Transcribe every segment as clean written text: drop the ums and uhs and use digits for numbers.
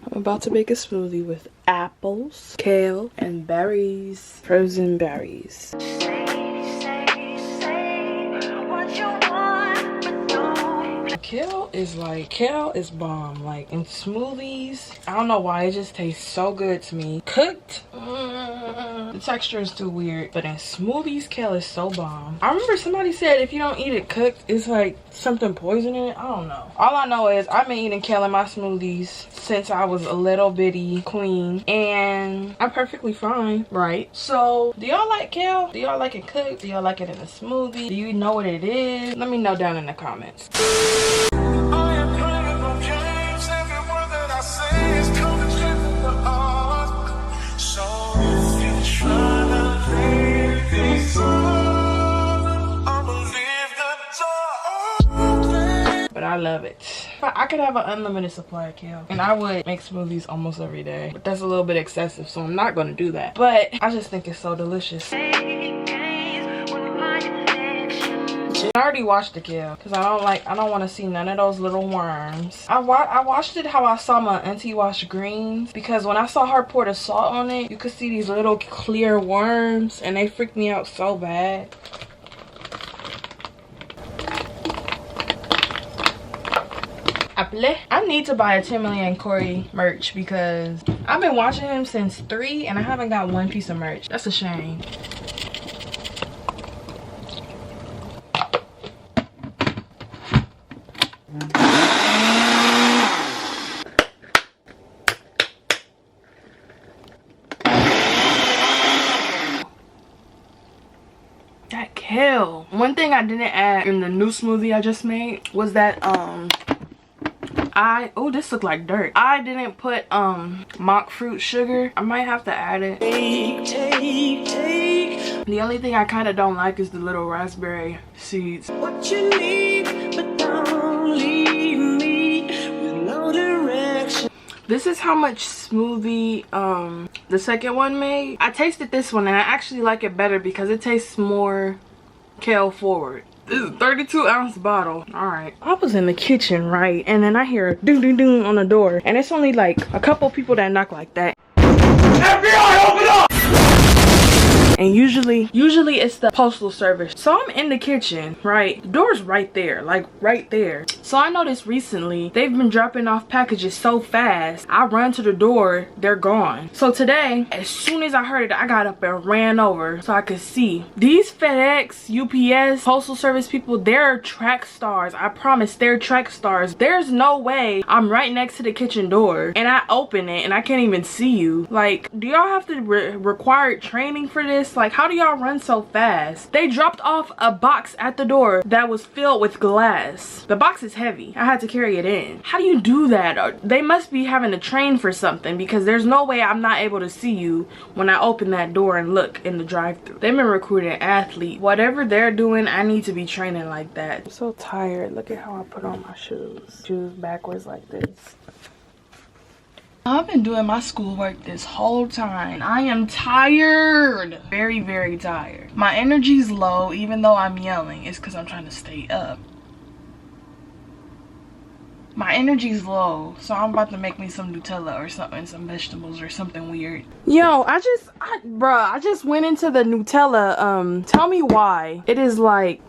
I'm about to make a smoothie with apples, kale, and berries. Frozen berries. Kale is bomb. Like in smoothies, I don't know why, it just tastes so good to me. Cooked, the texture is too weird, but in smoothies, kale is so bomb. I remember somebody said if you don't eat it cooked, it's like something poison in it. I don't know. All I know is I've been eating kale in my smoothies since I was a little bitty queen, and I'm perfectly fine, right? So do y'all like kale? Do y'all like it cooked? Do y'all like it in a smoothie? Do you know what it is? Let me know down in the comments. But I love it. I could have an unlimited supply of kale, and I would make smoothies almost every day, but that's a little bit excessive, so I'm not going to do that. But I just think it's so delicious. I already washed the kale because I don't want to see none of those little worms. I washed it how I saw my auntie wash greens, because when I saw her pour the salt on it, you could see these little clear worms, and they freaked me out so bad. I need to buy a 10 million Corey merch because I've been watching him since 3 and I haven't got one piece of merch. That's a shame. That kale. One thing I didn't add in the new smoothie I just made was that oh, this look like dirt. I didn't put mock fruit sugar. I might have to add it. The only thing I kind of don't like is the little raspberry seeds. What you need, but don't leave me with no direction. This is how much smoothie the second one made. I tasted this one and I actually like it better because it tastes more kale forward. This is a 32-ounce bottle. All right. I was in the kitchen, right? And then I hear ding ding ding on the door. And it's only like a couple people that knock like that. FBI, open up! And usually it's the postal service. So I'm in the kitchen, right? The door's right there, like right there. So I noticed recently they've been dropping off packages so fast. I run to the door, they're gone. So today, as soon as I heard it, I got up and ran over so I could see. These FedEx, UPS, postal service people, they're track stars. I promise, they're track stars. There's no way I'm right next to the kitchen door and I open it and I can't even see you. Like, do y'all have to require training for this? Like, how do y'all run so fast? They dropped off a box at the door that was filled with glass. The box is heavy. I had to carry it in. How do you do that? They must be having to train for something, because there's no way I'm not able to see you when I open that door and look in the drive-thru. They've been recruiting athletes. Whatever they're doing, I need to be training like that. I'm so tired. Look at how I put on my shoes. Shoes backwards like this. I've been doing my schoolwork this whole time. I am tired. Very, very tired. My energy's low even though I'm yelling. It's because I'm trying to stay up. My energy's low, so I'm about to make me some Nutella or something, some vegetables or something weird. Yo, I just went into the Nutella. Tell me why. It is like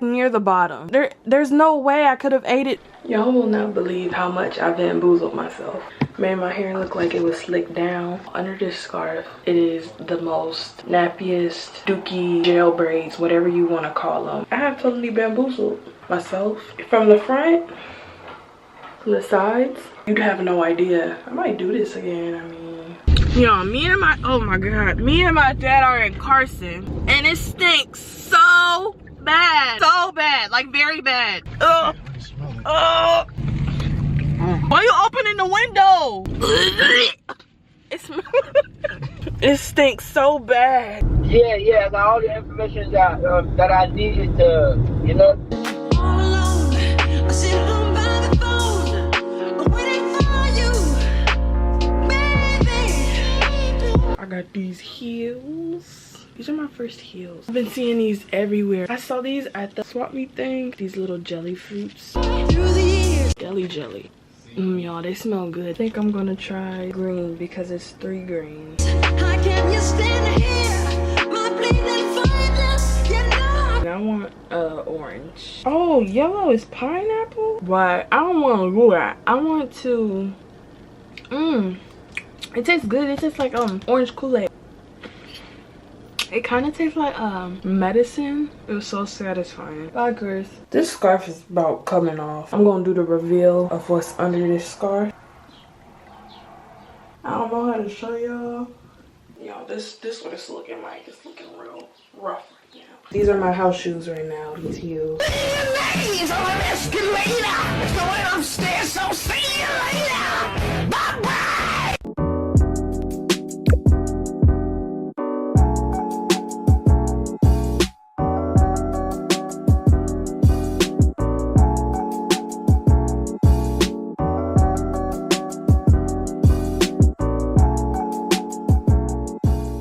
near the bottom. There's no way I could have ate it. Y'all will not believe how much I bamboozled myself. Made my hair look like it was slicked down. Under this scarf, it is the most nappiest, dookie gel braids, whatever you want to call them. I have totally bamboozled myself. From the front, from the sides, you'd have no idea. I might do this again, I mean. Yo, oh my god, me and my dad are in Carson, and it stinks so bad, like very bad. Ugh. Why are you opening the window? It stinks so bad. Yeah, I got all the information that I needed to, you know. All alone, I sit home by the phone, waiting for you, baby. I got these heels. These are my first heels. I've been seeing these everywhere. I saw these at the swap meet thing. These little jelly fruits. Jelly. Y'all, they smell good. I think I'm gonna try green because it's 3 greens. How can you stand here? My bleeding fingers, you know. I want orange. Oh, yellow is pineapple? Why? I don't want to do that. I want to. It tastes good. It tastes like orange Kool-Aid. It kind of tastes like medicine. It was so satisfying. Bye, Chris. This scarf is about coming off. I'm gonna do the reveal of what's under this scarf. I don't know how to show y'all. Yo, this what it's looking like. It's looking real rough right now. These are my house shoes right now. These heels. Ladies on an escalator, going upstairs, so see you later. Bye-bye.